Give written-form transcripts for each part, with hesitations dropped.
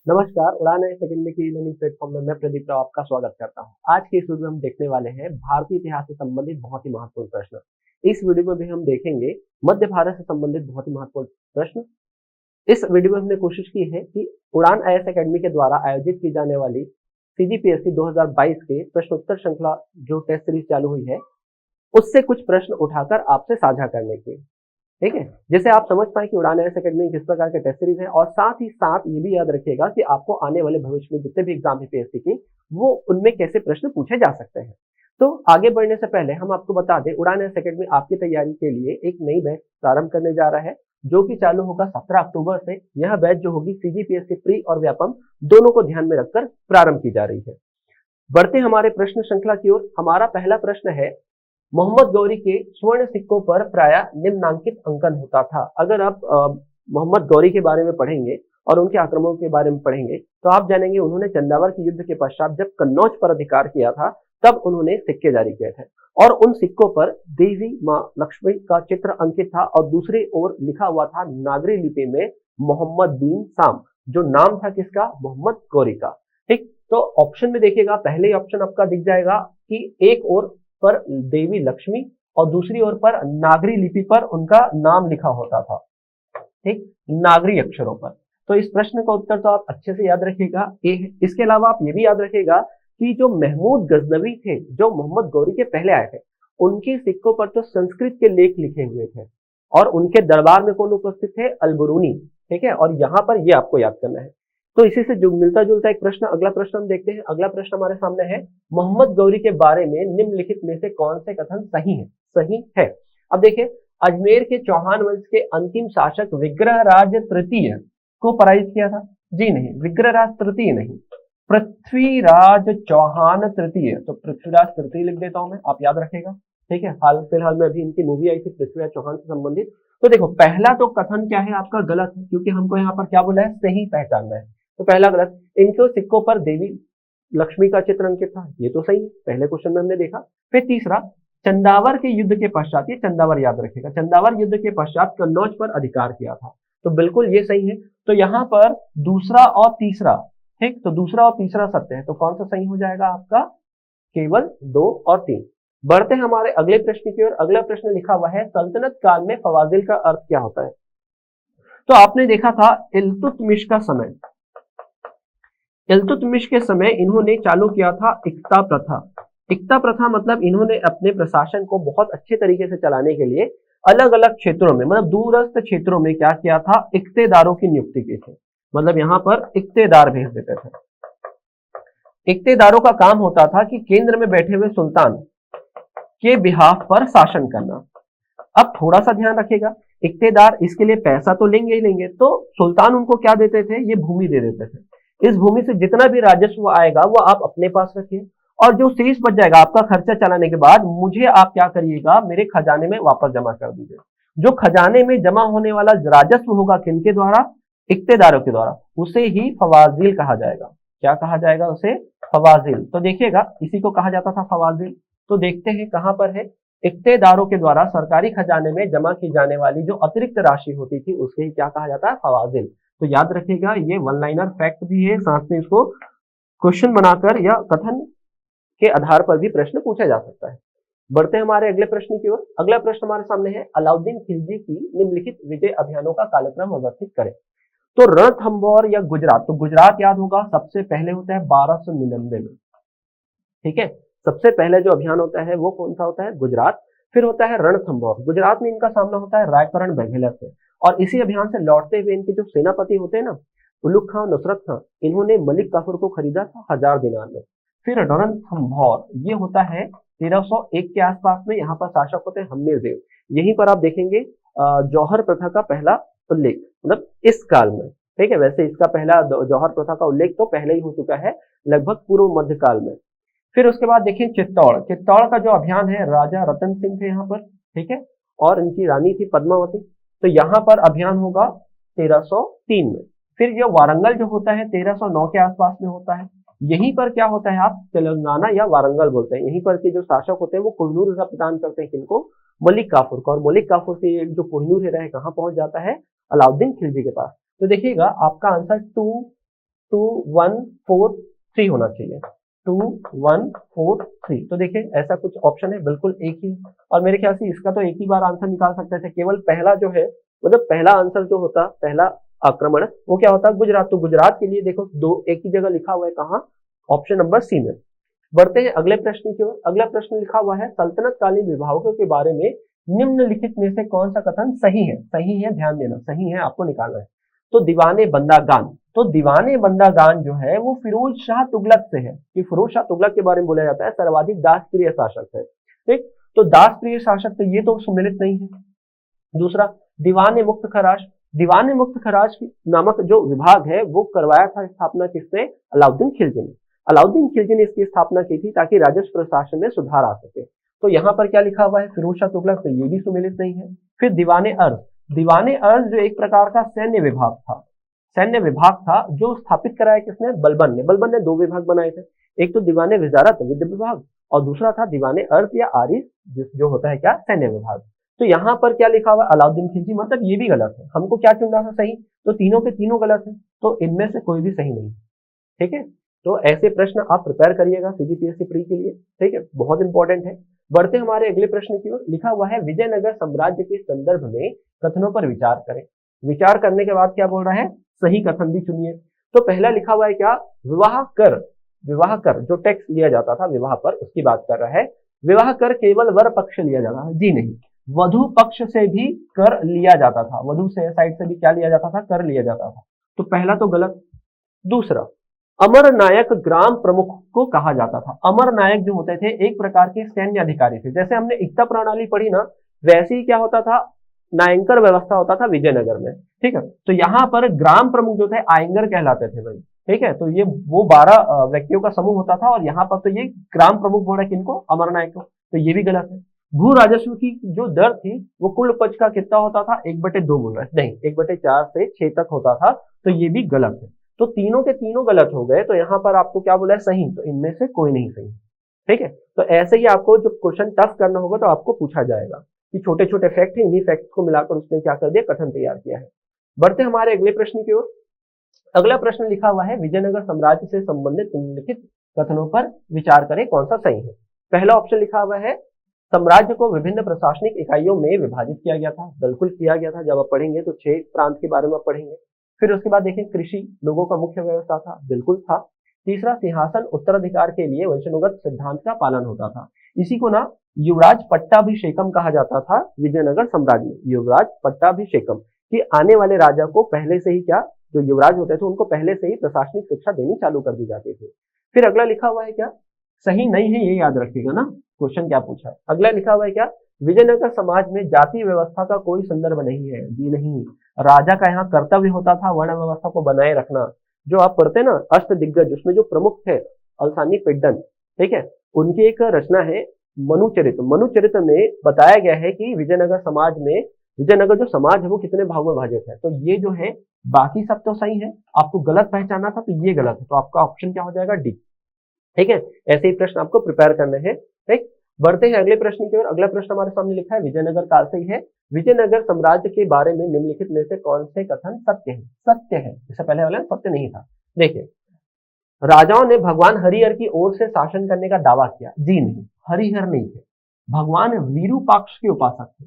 नमस्कार, उड़ान सेकेंडरी की लर्निंग प्लेटफॉर्म में मैं प्रदीप राव आपका स्वागत करता हूं। आज के इस वीडियो में हम देखने वाले हैं भारतीय इतिहास से संबंधित बहुत ही महत्वपूर्ण प्रश्न। इस वीडियो में भी हम देखेंगे मध्य भारत से संबंधित बहुत ही महत्वपूर्ण प्रश्न। इस वीडियो में हमने कोशिश की है कि उड़ान आईएएस एकेडमी के द्वारा आयोजित की जाने वाली सीजीपीएससी 2022 के प्रश्नोत्तर श्रृंखला जो टेस्ट सीरीज चालू हुई है, उससे कुछ प्रश्न उठाकर आपसे साझा करने के, ठीक है, जिससे आप समझ पाए कि उड़ान आईएएस एकेडमी किस प्रकार के टेस्ट सीरीज है। और साथ ही साथ ये भी याद रखिएगा कि आपको आने वाले भविष्य में जितने भी एग्जाम है पीएससी की, वो उनमें कैसे प्रश्न पूछे जा सकते हैं। तो आगे बढ़ने से पहले हम आपको बता दें, उड़ान आईएएस एकेडमी आपकी तैयारी के लिए एक नई बैच प्रारंभ करने जा रहा है, जो कि चालू होगा 17 अक्टूबर से। यह बैच जो होगी सीजीपीएससी प्री और व्यापम दोनों को ध्यान में रखकर प्रारंभ की जा रही है। बढ़ते हमारे प्रश्न श्रृंखला की ओर। हमारा पहला प्रश्न है, मोहम्मद गौरी के स्वर्ण सिक्कों पर प्रायः निम्नांकित अंकन होता था। अगर आप मोहम्मद गौरी के बारे में पढ़ेंगे और उनके आक्रमणों के बारे में पढ़ेंगे तो आप जानेंगे उन्होंने चंदावर के युद्ध के पश्चात जब कन्नौज पर अधिकार किया था, तब उन्होंने सिक्के जारी किए थे और उन सिक्कों पर देवी मां लक्ष्मी का चित्र अंकित था और दूसरी ओर लिखा हुआ था नागरी लिपि में मोहम्मद बिन साम, जो नाम था किसका, मोहम्मद गौरी का। ठीक, तो ऑप्शन में देखिएगा, पहले ऑप्शन आपका दिख जाएगा कि एक ओर पर देवी लक्ष्मी और दूसरी ओर पर नागरी लिपि पर उनका नाम लिखा होता था, ठीक, नागरी अक्षरों पर। तो इस प्रश्न का उत्तर तो आप अच्छे से याद रखिएगा। इसके अलावा आप ये भी याद रखिएगा कि जो महमूद गजनवी थे, जो मोहम्मद गौरी के पहले आए थे, उनके सिक्कों पर तो संस्कृत के लेख लिखे हुए थे और उनके दरबार में कौन उपस्थित थे, अलबरूनी, ठीक है। और यहाँ पर ये आपको याद करना है। तो इसी से जो मिलता जुलता एक प्रश्न, अगला प्रश्न हम देखते हैं। अगला प्रश्न हमारे सामने है, मोहम्मद गौरी के बारे में निम्नलिखित में से कौन से कथन सही है। सही है, अब देखिए, अजमेर के चौहान वंश के अंतिम शासक विग्रहराज तृतीय को पराजित किया था। जी नहीं, विग्रहराज तृतीय नहीं, पृथ्वीराज चौहान तृतीय। तो पृथ्वीराज तृतीय लिख देता हूं मैं, आप याद रखेगा, ठीक है। हाल फिलहाल में अभी इनकी मूवी आई थी पृथ्वीराज चौहान से संबंधित। तो देखो, पहला तो कथन क्या है आपका, गलत है, क्योंकि हमको यहाँ पर क्या बोला है, सही पहचानना है। तो पहला गलत, इनके सिक्कों पर देवी लक्ष्मी का चित्र अंकित था, ये तो सही है, पहले क्वेश्चन में हमने देखा। फिर तीसरा, चंदावर के युद्ध के पश्चात, ये चंदावर याद रखेगा, चंदावर युद्ध के पश्चात कन्नौज पर अधिकार किया था, तो बिल्कुल ये सही है। तो यहाँ पर दूसरा और तीसरा, ठीक, तो दूसरा और तीसरा सत्य है, तो कौन सा सही हो जाएगा आपका, केवल 2 और 3। बढ़ते हैं हमारे अगले प्रश्न की ओर। अगला प्रश्न लिखा हुआ है, सल्तनत काल में फवाजिल का अर्थ क्या होता है। तो आपने देखा था इल्तुतमिश का समय, इल्तुतमिश के समय इन्होंने चालू किया था इक्ता प्रथा। इक्ता प्रथा मतलब इन्होंने अपने प्रशासन को बहुत अच्छे तरीके से चलाने के लिए अलग अलग क्षेत्रों में, मतलब दूरस्थ क्षेत्रों में क्या किया था, इक्तेदारों की नियुक्ति की थी। मतलब यहाँ पर इक्तेदार भेज देते थे। इक्तेदारों का काम होता था कि केंद्र में बैठे हुए सुल्तान के बिहाफ पर शासन करना। अब थोड़ा सा ध्यान रखिएगा, इक्तेदार इसके लिए पैसा तो लेंगे ही लेंगे, तो सुल्तान उनको क्या देते थे, ये भूमि दे देते थे। इस भूमि से जितना भी राजस्व आएगा वो आप अपने पास रखिए, और जो शेष बच जाएगा आपका खर्चा चलाने के बाद, मुझे आप क्या करिएगा, मेरे खजाने में वापस जमा कर दीजिए। जो खजाने में जमा होने वाला राजस्व होगा किनके द्वारा, इक्तेदारों के द्वारा, उसे ही फवाजिल कहा जाएगा। क्या कहा जाएगा उसे, फवाजिल। तो देखिएगा, इसी को कहा जाता था फवाजिल। तो देखते हैं कहां पर है, इक्तेदारों के द्वारा सरकारी खजाने में जमा की जाने वाली जो अतिरिक्त राशि होती थी उसके ही क्या कहा जाता है, फवाजिल। तो याद रखिएगा, ये वन लाइनर फैक्ट भी है, साथ में इसको क्वेश्चन बनाकर या कथन के आधार पर भी प्रश्न पूछा जा सकता है। बढ़ते हैं हमारे अगले प्रश्न की ओर। अगला प्रश्न हमारे सामने है, अलाउद्दीन खिलजी की निम्नलिखित विजय अभियानों का कालक्रम व्यवस्थित करें। तो रणथंभौर या गुजरात, तो गुजरात याद होगा, सबसे पहले होता है 1299 में, ठीक है। सबसे पहले जो अभियान होता है वो कौन सा होता है, गुजरात। फिर होता है रणथंभौर, गुजरात में इनका सामना होता है रायकरण बघेला से, और इसी अभियान से लौटते हुए इनके जो सेनापति होते हैं ना, उलुग खां, नुसरत खां, इन्होंने मलिक काफूर को खरीदा था 1000 दिनार में। फिर रणथंभौर ये होता है 1301 के आसपास में, यहाँ पर शासक होते हैं हम्मीर देव। यहीं पर आप देखेंगे जौहर प्रथा का पहला उल्लेख, मतलब इस काल में, ठीक है। वैसे इसका पहला जौहर प्रथा का उल्लेख तो पहले ही हो चुका है, लगभग पूर्व मध्यकाल में। फिर उसके बाद देखिए चित्तौड़, चित्तौड़ का जो अभियान है, राजा रतन सिंह थे यहाँ पर, ठीक है, और इनकी रानी थी पद्मावती। तो यहाँ पर अभियान होगा 1303 में। फिर ये वारंगल जो होता है 1309 के आसपास में होता है। यहीं पर क्या होता है, आप तेलंगाना या वारंगल बोलते हैं, यहीं पर के जो शासक होते हैं वो कोहिनूर का प्रदान करते हैं किनको, मलिक काफूर को, और मलिक काफूर से जो कोहिनूर है कहाँ पहुंच जाता है, अलाउद्दीन खिलजी के पास। तो देखिएगा आपका आंसर 2 2143 होना चाहिए, 2143। तो देखिए ऐसा कुछ ऑप्शन है, बिल्कुल एक ही। और मेरे ख्याल से इसका तो एक ही बार आंसर निकाल सकते थे, केवल पहला जो है, मतलब पहला आंसर जो होता, पहला आक्रमण वो क्या होता, गुजरात। तो गुजरात के लिए देखो दो एक ही जगह लिखा हुआ है, कहाँ, ऑप्शन नंबर सी में। बढ़ते हैं अगले प्रश्न की ओर। अगला प्रश्न लिखा हुआ है, सल्तनत कालीन विभागों के बारे में निम्नलिखित में से कौन सा कथन सही है। सही है, ध्यान देना, सही है, आपको निकालना है। तो दीवाने बंदागान, तो दीवाने बंदागान जो है वो फिरोज शाह तुगलक से है, कि फिरोज शाह तुगलक के बारे में बोला जाता है सर्वाधिक दासप्रिय शासक है। ठीक, तो दासप्रिय शासक, तो ये तो सुमेलित नहीं है। दूसरा, दीवाने मुक्त खराज, दीवाने मुक्त खराज नामक जो विभाग है वो करवाया था स्थापना किसने, अलाउद्दीन खिलजी ने। अलाउद्दीन खिलजी ने इसकी स्थापना की थी ताकि राजस्व प्रशासन में सुधार आ सके। तो यहाँ पर क्या लिखा हुआ है, फिरोज शाह तुगलक, तो ये भी सुमेलित नहीं है। फिर दीवाने अर्ज, दीवाने अर्ज जो एक प्रकार का सैन्य विभाग था, सैन्य विभाग था जो स्थापित कराया किसने, बलबन ने। बलबन ने दो विभाग बनाए थे, एक तो दीवाने वजारत विद्या विभाग और दूसरा था दीवाने अर्ज या आरिफ जो होता है क्या, सैन्य विभाग। तो यहाँ पर क्या लिखा हुआ, अलाउद्दीन खिलजी, मतलब ये भी गलत है। हमको क्या चुनना था, सही, तो तीनों के तीनों गलत है, तो इनमें से कोई भी सही नहीं। ठीक है, तो ऐसे प्रश्न आप प्रिपेयर करिएगा सीजीपीएससी प्री के लिए। ठीक है, बहुत इंपॉर्टेंट है। बढ़ते हमारे अगले प्रश्न की ओर। लिखा हुआ है, विजयनगर साम्राज्य के संदर्भ में कथनों पर विचार करें। विचार करने के बाद क्या बोल रहा है, सही कथन भी चुनिए। तो पहला लिखा हुआ है क्या, विवाह कर, विवाह कर जो टैक्स लिया जाता था विवाह पर, उसकी बात कर रहा है। विवाह कर केवल वर पक्ष लिया जाता है, जी नहीं, वधु पक्ष से भी कर लिया जाता था, वधु से साइड से भी क्या लिया जाता था, कर लिया जाता था। तो पहला तो गलत। दूसरा, अमर नायक ग्राम प्रमुख को कहा जाता था। अमर नायक जो होते थे एक प्रकार के सैन्य अधिकारी थे। जैसे हमने एकता प्रणाली पढ़ी ना, वैसे ही क्या होता था, नायंकर व्यवस्था होता था विजयनगर में। ठीक है, तो यहाँ पर ग्राम प्रमुख जो थे आयंगर कहलाते थे भाई। ठीक है, तो ये वो 12 व्यक्तियों का समूह होता था, और यहाँ पर तो ये ग्राम प्रमुख बोल रहा है किनको, अमर नायक को, तो ये भी गलत है। भू राजस्व की जो दर थी वो कुल उपज का कितना होता था, 1/2 बोल रहा है, नहीं 1/4 से 6 तक होता था, तो ये भी गलत है। तो तीनों के तीनों गलत हो गए, तो यहाँ पर आपको क्या बोला है, सही, तो इनमें से कोई नहीं सही। ठीक है, तो ऐसे ही आपको जो क्वेश्चन टफ करना होगा तो आपको पूछा जाएगा कि छोटे छोटे फैक्ट है, इन्हीं फैक्ट को मिलाकर उसने क्या कर दिया, कथन तैयार किया है। बढ़ते हमारे अगले प्रश्न की ओर। अगला प्रश्न लिखा हुआ है, विजयनगर साम्राज्य से संबंधित निम्नलिखित कथनों पर विचार करें, कौन सा सही है। पहला ऑप्शन लिखा हुआ है, साम्राज्य को विभिन्न प्रशासनिक इकाइयों में विभाजित किया गया था। बिल्कुल किया गया था, जब आप पढ़ेंगे तो 6 प्रांत के बारे में आप पढ़ेंगे। फिर उसके बाद देखें, कृषि लोगों का मुख्य व्यवसाय था, बिल्कुल था। तीसरा, सिंहासन उत्तराधिकार के लिए वंशानुगत सिद्धांत का पालन होता था। इसी को ना युवराज पट्टाभिषेकम कहा जाता था विजयनगर साम्राज्य में, युवराज पट्टाभिषेकम, कि आने वाले राजा को पहले से ही क्या, जो युवराज होते थे उनको पहले से ही प्रशासनिक शिक्षा देनी चालू कर दी जाती थी। फिर अगला लिखा हुआ है क्या, सही नहीं है, ये याद रखिएगा ना, क्वेश्चन क्या पूछा है। अगला लिखा हुआ है क्या, विजयनगर समाज में जाति व्यवस्था का कोई संदर्भ नहीं है, जी नहीं। राजा का यहाँ कर्तव्य होता था वर्ण व्यवस्था को बनाए रखना। जो आप पढ़ते ना अष्ट दिग्गज, उसमें जो प्रमुख थे अलसानी पेड्डन, ठीक है, उनकी एक रचना है मनुचरित। मनुचरित में बताया गया है कि विजयनगर समाज में, विजयनगर जो समाज है वो कितने भागों में विभाजित है। तो ये जो है, बाकी सब तो सही है, आपको गलत पहचाना था तो ये गलत है, तो आपका ऑप्शन क्या हो जाएगा, डी। ठीक है, ऐसे ही प्रश्न आपको प्रिपेयर करने हैं। ठीक, बढ़ते हैं अगले प्रश्न की ओर। अगला प्रश्न हमारे सामने लिखा है, विजयनगर काल से ही है। विजयनगर साम्राज्य के बारे में निम्नलिखित में से कौन से कथन सत्य है। सत्य है, इससे पहले वाला सत्य नहीं था। देखिए, राजाओं ने भगवान हरिहर की ओर से शासन करने का दावा किया, जी नहीं, हरिहर नहीं थे, भगवान विरूपाक्ष के उपासक थे,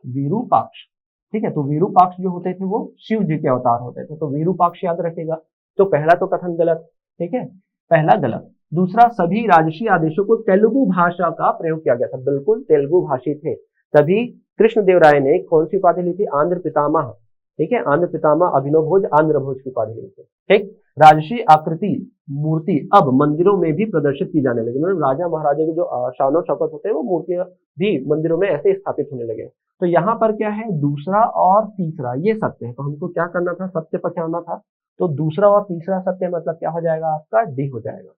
विरूपाक्ष। ठीक है, तो विरूपाक्ष जो होते थे वो शिव जी के अवतार होते थे, तो विरूपाक्ष याद रखेगा। तो पहला तो कथन गलत। ठीक है, पहला गलत। दूसरा, सभी राजसी आदेशों को तेलुगु भाषा का प्रयोग किया गया था, बिल्कुल तेलुगु भाषी थे। तभी कृष्णदेव राय ने कौन सी उपाधि ली थी, आंध्र पितामह। ठीक है, आंध्र पितामह, अभिनव भोज, आंध्र भोज की उपाधि ली थी। ठीक, राजसी आकृति मूर्ति अब मंदिरों में भी प्रदर्शित की जाने लगी, मतलब राजा महाराजा के जो शानो शौकत होते हैं वो मूर्तियां भी मंदिरों में ऐसे स्थापित होने लगे। तो यहाँ पर क्या है, दूसरा और तीसरा ये सत्य है, तो हमको क्या करना था, सत्य पर क्या होना था, तो दूसरा और तीसरा सत्य, मतलब क्या हो जाएगा आपका, डी हो जाएगा।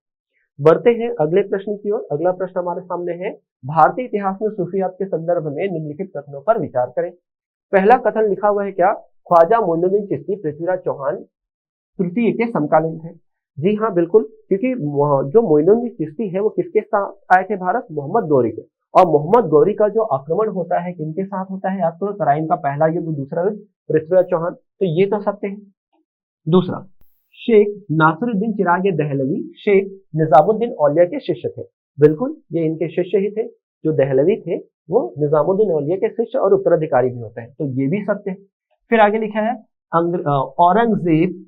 बढ़ते हैं अगले प्रश्न की ओर। अगला प्रश्न हमारे सामने है, भारतीय इतिहास में सूफियात के संदर्भ में निम्नलिखित कथनों पर विचार करें। पहला कथन लिखा हुआ है क्या, ख्वाजा मोइनुद्दीन चिश्ती पृथ्वीराज चौहान तृतीय के समकालीन थे। जी हाँ, बिल्कुल, क्योंकि जो मोइनुद्दीन चिश्ती है वो किसके साथ आए थे भारत, मोहम्मद गौरी के। और मोहम्मद गौरी का जो आक्रमण होता है किनके साथ होता है, याद करो, तराइन का पहला युद्ध, दूसरा युद्ध पृथ्वीराज चौहान, तो ये तो सत्य है। दूसरा, शेख नासिरुद्दीन चिराग दहलवी शेख निजामुद्दीन औलिया के शिष्य थे। बिल्कुल ये इनके शिष्य ही थे, जो दहलवी थे वो निजामुद्दीन औलिया के शिष्य और उत्तराधिकारी भी होते हैं, तो ये भी सत्य है। फिर आगे लिखा है औरंगजेब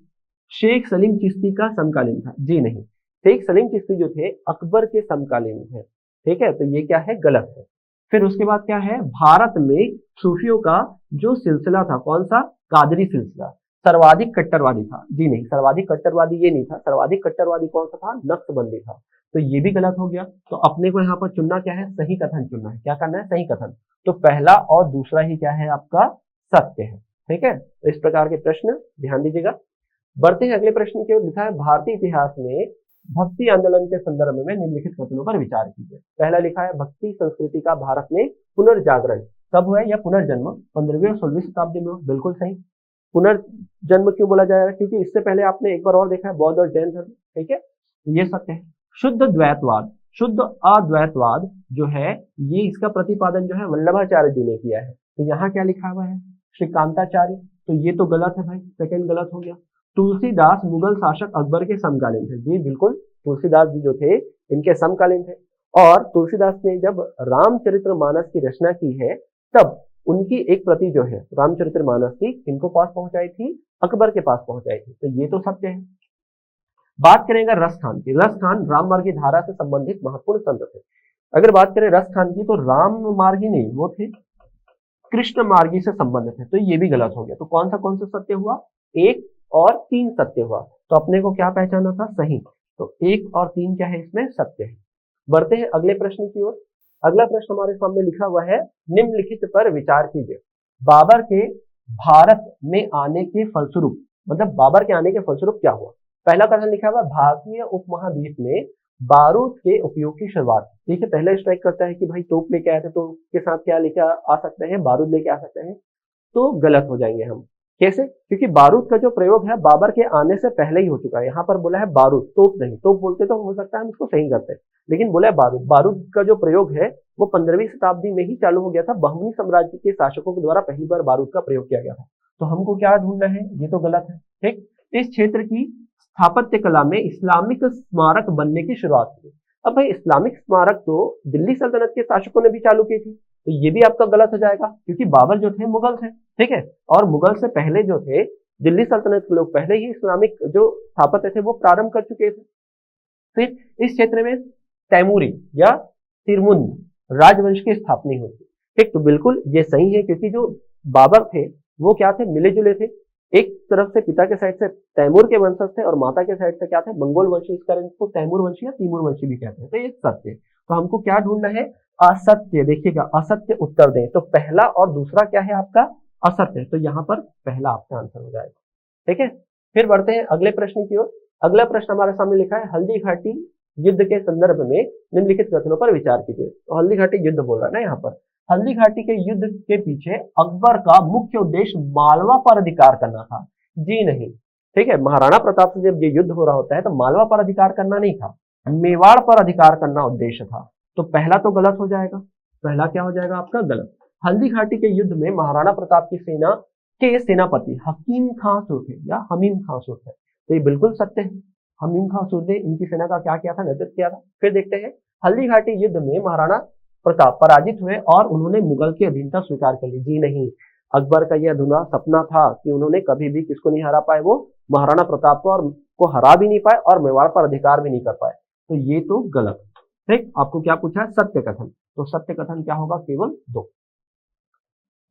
शेख सलीम चिश्ती का समकालीन था। जी नहीं, शेख सलीम चिश्ती जो थे अकबर के समकालीन थे। ठीक है, तो ये क्या है, गलत है। फिर उसके बाद क्या है, भारत में सूफियों का जो सिलसिला था, कौन सा, कादरी सिलसिला, सर्वाधिक कट्टरवादी था। जी नहीं, सर्वाधिक कट्टरवादी ये नहीं था, सर्वाधिक कट्टरवादी कौन सा था, नक्शबंदी था। तो ये भी गलत हो गया। तो अपने को यहाँ पर चुनना क्या है, सही कथन चुनना है। क्या करना है, सही कथन। तो पहला और दूसरा ही क्या है आपका, सत्य है। ठीक है, तो इस प्रकार के प्रश्न ध्यान दीजिएगा। बढ़ते हैं अगले प्रश्न की ओर। लिखा है भारतीय इतिहास में भक्ति आंदोलन के संदर्भ में निम्नलिखित कथनों पर विचार कीजिए। पहला लिखा है भक्ति संस्कृति का भारत में पुनर्जागरण कब हुआ या पुनर्जन्म, 15वीं और 16वीं शताब्दी में। बिल्कुल सही। पुनर्जन्म क्यों बोला जाएगा, क्योंकि इससे पहले आपने एक बार और देखा है बौद्ध और जैन धर्म। ठीक है, ये सत्य है। शुद्ध द्वैतवाद, शुद्ध अद्वैतवाद जो है, ये इसका प्रतिपादन जो है वल्लभाचार्य जी ने किया है। तो यहाँ क्या लिखा हुआ है, श्रीकांताचार्य। तो ये तो गलत है भाई, सेकंड गलत हो गया। तुलसीदास मुगल शासक अकबर के समकालीन थे। जी बिल्कुल, तुलसीदास जी जो थे इनके समकालीन थे। और तुलसीदास ने जब रामचरितमानस की रचना की है, तब उनकी एक प्रति जो है रामचरितमानस की इनको पास पहुंचाई थी, अकबर के पास पहुंचाई थी। तो ये तो सत्य है। बात करेंगे रस खान की। रस खान राम मार्गी धारा से संबंधित महत्वपूर्ण संत थे। अगर बात करें रस खान की, तो राम मार्गी नहीं, वो थे कृष्ण मार्गी से संबंधित है। तो ये भी गलत हो गया। तो कौन सा सत्य हुआ, 1 और 3 सत्य हुआ। तो अपने को क्या पहचाना था, सही। तो 1 और 3 क्या है, इसमें सत्य है। बढ़ते हैं अगले प्रश्न की ओर। अगला प्रश्न हमारे सामने लिखा हुआ है, निम्नलिखित पर विचार कीजिए। बाबर के भारत में आने के फलस्वरूप, मतलब बाबर के आने के फलस्वरूप क्या हुआ। पहला कथन लिखा हुआ, भारतीय उपमहाद्वीप में बारूद के उपयोग की शुरुआत। देखिए पहला स्ट्राइक करता है कि भाई तोप लेके आए थे, तो उसके साथ क्या लेके आ सकते हैं, बारूद लेके आ सकते हैं। तो गलत हो जाएंगे हम। कैसे, क्योंकि बारूद का जो प्रयोग है बाबर के आने से पहले ही हो चुका है। यहाँ पर बोला है बारूद, तोप नहीं। तोप बोलते तो हो सकता है हम इसको सही करते हैं, लेकिन बोला है बारूद। बारूद का जो प्रयोग है वो 15वीं शताब्दी में ही चालू हो गया था। बहमनी साम्राज्य के शासकों के द्वारा पहली बार बारूद का प्रयोग किया गया था। तो हमको क्या ढूंढना है, ये तो गलत है। ठीक, इस क्षेत्र की स्थापत्य कला में इस्लामिक स्मारक बनने की शुरुआत हुई। अब भाई इस्लामिक स्मारक तो दिल्ली सल्तनत के शासकों ने भी चालू की थी। तो ये भी आपका गलत हो जाएगा, क्योंकि बाबर जो थे मुगल थे। ठीक है, और मुगल से पहले जो थे दिल्ली सल्तनत के लोग पहले ही इस्लामिक जो स्थापत्य थे वो प्रारंभ कर चुके थे। फिर इस क्षेत्र में तैमूरी या तिरमुन राजवंश की स्थापना हुई। ठीक, तो बिल्कुल ये सही है, क्योंकि जो बाबर थे वो क्या थे, मिले जुले थे। एक तरफ से पिता के साइड से तैमूर के वंशज थे और माता के साइड से क्या थे, मंगोल वंशी। इस कारण इसको तैमूर वंशी या तीमूर वंशी भी कहते हैं। तो ये सत्य। तो हमको क्या ढूंढना है, असत्य। देखिएगा, असत्य उत्तर दें। तो पहला और दूसरा क्या है आपका, असत्य। तो यहाँ पर पहला आपका आंसर हो जाएगा। ठीक है, फिर बढ़ते हैं अगले प्रश्न की ओर। अगला प्रश्न हमारे सामने लिखा है, हल्दी घाटी युद्ध के संदर्भ में निम्नलिखित कथनों पर विचार कीजिए। तो हल्दी घाटी युद्ध बोल रहा है ना यहाँ पर। हल्दी घाटी के युद्ध के पीछे अकबर का मुख्य उद्देश्य मालवा पर अधिकार करना था। जी नहीं। ठीक है, महाराणा प्रताप से जब ये युद्ध हो रहा होता है तो मालवा पर अधिकार करना नहीं था, मेवाड़ पर अधिकार करना उद्देश्य था। तो पहला तो गलत हो जाएगा। पहला क्या हो जाएगा आपका, गलत। हल्दी घाटी के युद्ध में महाराणा प्रताप की सेना के सेनापति हकीम खां सुर थे या हमीम खां सुर थे। तो ये बिल्कुल सत्य है। हमीम खां सुर ने इनकी सेना का क्या किया था, नेतृत्व किया था। फिर देखते हैं, हल्दी घाटी युद्ध में महाराणा प्रताप पराजित हुए और उन्होंने मुगल की अधीनता स्वीकार कर ली। जी नहीं, अकबर का यह अधूरा सपना था कि उन्होंने कभी भी किसको नहीं हरा पाए, वो महाराणा प्रताप को, और को हरा भी नहीं पाए और मेवाड़ पर अधिकार भी नहीं कर पाए। तो ये तो गलत। ठीक, आपको क्या पूछा है, सत्य कथन। तो सत्य कथन क्या होगा, केवल 2।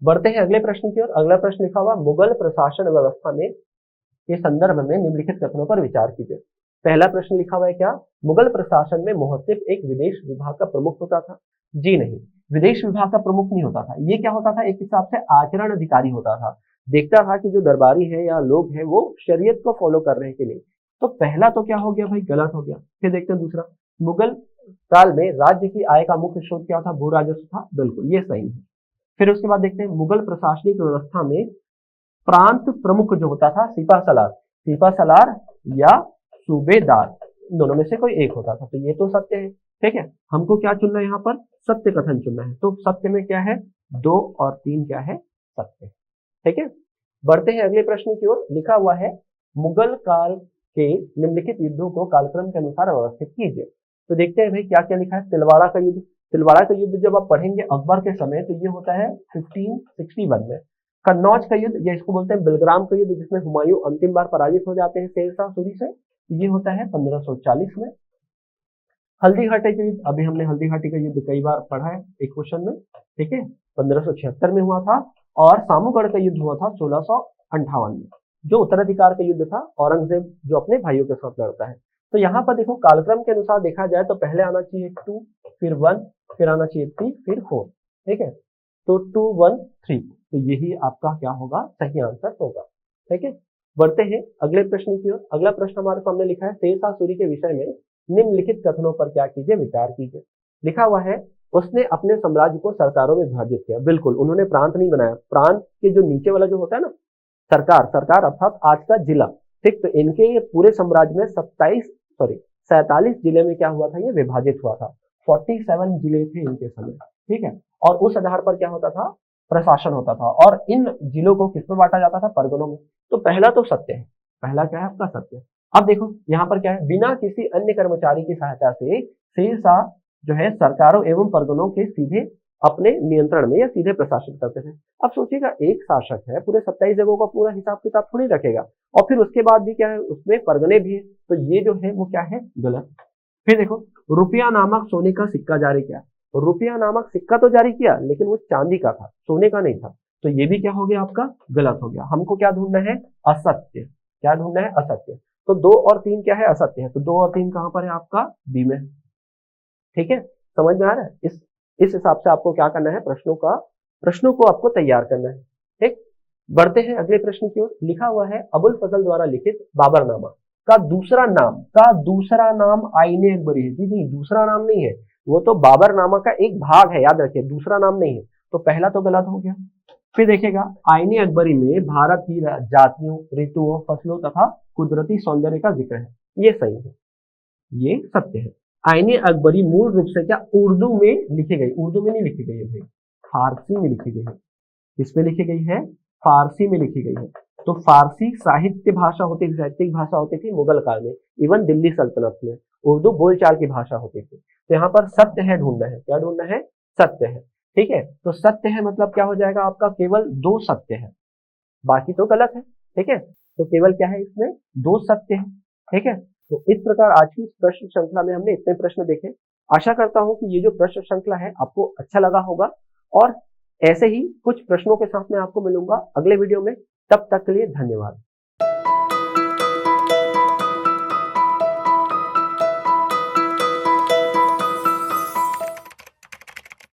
बढ़ते हैं अगले प्रश्न की ओर। अगला प्रश्न लिखा हुआ, मुगल प्रशासन व्यवस्था में के संदर्भ में निम्नलिखित कथनों पर विचार कीजिए। पहला प्रश्न लिखा हुआ है क्या, मुगल प्रशासन में मुहसिब एक विदेश विभाग का प्रमुख होता था। जी नहीं, विदेश विभाग का प्रमुख नहीं होता था। ये क्या होता था, एक हिसाब से आचरण अधिकारी होता था। देखता था कि जो दरबारी है या लोग हैं वो शरीयत को फॉलो कर रहे हैं कि नहीं। तो पहला तो क्या हो गया भाई, गलत हो गया। फिर देखते हैं दूसरा, मुगल काल में राज्य की आय का मुख्य स्रोत क्या था, भू राजस्व था। बिल्कुल ये सही है। फिर उसके बाद देखते हैं, मुगल प्रशासनिक व्यवस्था में प्रांत प्रमुख जो होता था सिपा सलार या सूबेदार, दोनों में से कोई एक होता था। तो ये तो सत्य है। ठीक है, हमको क्या चुनना है यहाँ पर, सत्य कथन चुनना है। तो सत्य में क्या है, 2 और 3 क्या है, सत्य। ठीक है, बढ़ते हैं अगले प्रश्न की ओर। लिखा हुआ है, मुगल काल के निम्नलिखित युद्धों को कालक्रम के अनुसार व्यवस्थित कीजिए। तो देखते हैं भाई क्या क्या लिखा है। तिलवाड़ा का युद्ध, तिलवाड़ा का युद्ध जब आप पढ़ेंगे अकबर के समय तो ये होता है 1561 में। कन्नौज का युद्ध, ये इसको बोलते हैं बिलग्राम का युद्ध, जिसमें हुमायूं अंतिम बार पराजित हो जाते हैं शेरशाह सूरी से, ये होता है 1540 में। हल्दीघाटी का युद्ध, अभी हमने हल्दीघाटी का युद्ध कई बार पढ़ा है एक क्वेश्चन में, ठीक है, 1576 में हुआ था। और सामूगढ़ का युद्ध हुआ था 1658 में, जो उत्तराधिकार का युद्ध था, औरंगजेब जो अपने भाइयों के साथ लड़ता है। तो यहाँ पर देखो कालक्रम के अनुसार देखा जाए तो पहले आना चाहिए 2, फिर 1, फिर आना चाहिए 3, फिर 4, ठीक है। तो 2, 1, 3, तो यही आपका क्या होगा, सही आंसर होगा, ठीक है। बढ़ते हैं अगले प्रश्न की ओर। अगला प्रश्न हमारे सामने लिखा है, शेरशाह सूरी के विषय में निम्नलिखित कथनों पर क्या कीजिए, विचार कीजिए। लिखा हुआ है, उसने अपने साम्राज्य को सरकारों में विभाजित किया। बिल्कुल, उन्होंने प्रांत नहीं बनाया। प्रांत के जो नीचे वाला जो होता है ना, सरकार, सरकार अर्थात आज का जिला, ठीक। तो इनके ये पूरे साम्राज्य में 47 जिले में क्या हुआ था, ये विभाजित हुआ था। 47 जिले थे इनके समय, ठीक है। और उस आधार पर क्या होता था, प्रशासन होता था। और इन जिलों को किसमें बांटा जाता था, परगनों में। तो पहला तो सत्य है, पहला क्या है आपका, सत्य। अब देखो यहाँ पर क्या है, बिना किसी अन्य कर्मचारी की सहायता से शेरशाह जो है सरकारों एवं परगनों के सीधे अपने नियंत्रण में या सीधे प्रशासित करते थे। अब सोचिएगा, एक शासक है, पूरे 27 जगहों का पूरा हिसाब किताब थोड़ी रखेगा, और फिर उसके बाद भी क्या है, उसमें परगने भी है। तो ये जो है वो क्या है, गलत। फिर देखो, रुपया नामक सोने का सिक्का जारी किया। रुपया नामक सिक्का तो जारी किया, लेकिन वो चांदी का था, सोने का नहीं था। तो ये भी क्या हो गया आपका, गलत हो गया। हमको क्या ढूंढना है, असत्य। क्या ढूंढना है, असत्य। तो 2 और 3 क्या है, असत्य है। तो 2 और 3 कहां पर है आपका, बी में, ठीक है। समझ में आ रहा है। इस हिसाब से आपको क्या करना है, प्रश्नों को आपको तैयार करना है, ठीक। बढ़ते हैं अगले प्रश्न की ओर। लिखा हुआ है, अबुल फजल द्वारा लिखित बाबरनामा का दूसरा नाम आईने अकबरी है। जी नहीं, दूसरा नाम नहीं है, वो तो बाबरनामा का एक भाग है, याद रखिए, दूसरा नाम नहीं है। तो पहला तो गलत हो गया। फिर देखिएगा, आईने अकबरी में भारत की जातियों, ऋतुओं, फसलों तथा कुदरती सौंदर्य का जिक्र है, ये सही है, ये सत्य है। आईने अकबरी मूल रूप से क्या, उर्दू में लिखी गई, उर्दू में नहीं लिखी गई है भाई, फारसी में लिखी गई है। किसमें लिखी गई है, फारसी में लिखी गई है। तो फारसी साहित्य भाषा होती थी, साहित्यिक भाषा होती थी मुगल काल में, इवन दिल्ली सल्तनत में। उर्दू बोलचाल की भाषा होती थी। तो यहाँ पर सत्य है ढूंढना है, क्या ढूंढना है, सत्य है, ठीक है। तो सत्य है मतलब क्या हो जाएगा आपका, केवल 2 सत्य है, बाकी तो गलत है, ठीक है। तो केवल क्या है, इसमें 2 सत्य है, ठीक है। तो इस प्रकार आज की प्रश्न श्रृंखला में हमने इतने प्रश्न देखे। आशा करता हूं कि ये जो प्रश्न श्रृंखला है आपको अच्छा लगा होगा, और ऐसे ही कुछ प्रश्नों के साथ मैं आपको मिलूंगा अगले वीडियो में। तब तक के लिए धन्यवाद।